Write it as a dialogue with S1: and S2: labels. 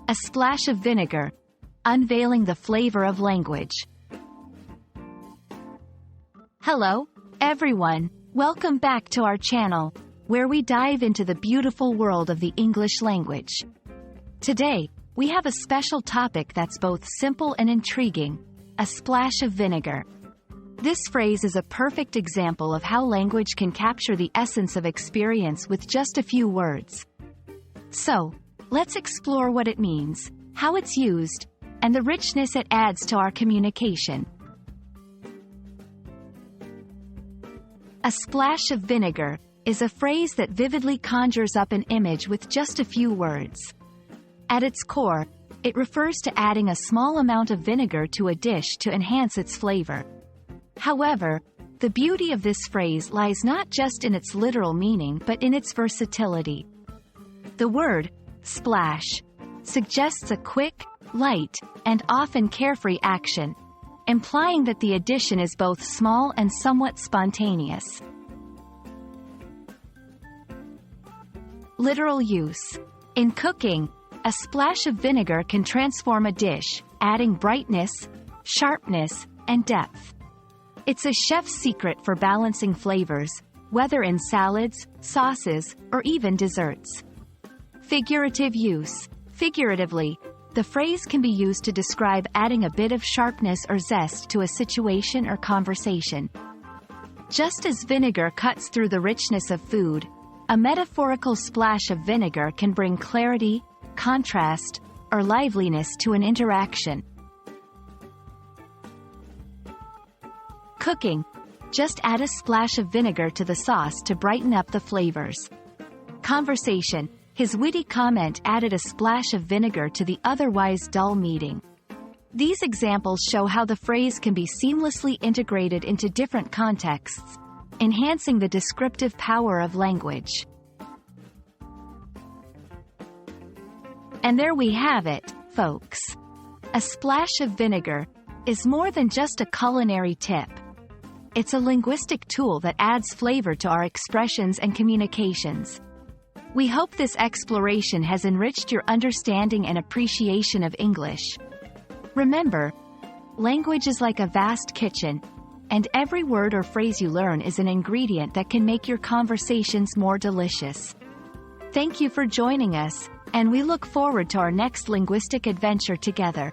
S1: A splash of vinegar. Unveiling the flavor of language. Hello, everyone. Welcome back to our channel, where we dive into the beautiful world of the English language. Today, we have a special topic that's both simple and intriguing: a splash of vinegar. This phrase is a perfect example of how language can capture the essence of experience with just a few words. So, let's explore what it means, how it's used, and the richness it adds to our communication. A splash of vinegar is a phrase that vividly conjures up an image with just a few words. At its core, it refers to adding a small amount of vinegar to a dish to enhance its flavor. However, the beauty of this phrase lies not just in its literal meaning but in its versatility. The word splash suggests a quick, light, and often carefree action, implying that the addition is both small and somewhat spontaneous. Literal use. In cooking, a splash of vinegar can transform a dish, adding brightness, sharpness, and depth. It's a chef's secret for balancing flavors, whether in salads, sauces, or even desserts. Figurative use. Figuratively, the phrase can be used to describe adding a bit of sharpness or zest to a situation or conversation. Just as vinegar cuts through the richness of food, a metaphorical splash of vinegar can bring clarity, contrast, or liveliness to an interaction. Cooking. Just add a splash of vinegar to the sauce to brighten up the flavors. Conversation. His witty comment added a splash of vinegar to the otherwise dull meeting. These examples show how the phrase can be seamlessly integrated into different contexts, enhancing the descriptive power of language. And there we have it, folks. A splash of vinegar is more than just a culinary tip. It's a linguistic tool that adds flavor to our expressions and communications. We hope this exploration has enriched your understanding and appreciation of English. Remember, language is like a vast kitchen, and every word or phrase you learn is an ingredient that can make your conversations more delicious. Thank you for joining us, and we look forward to our next linguistic adventure together.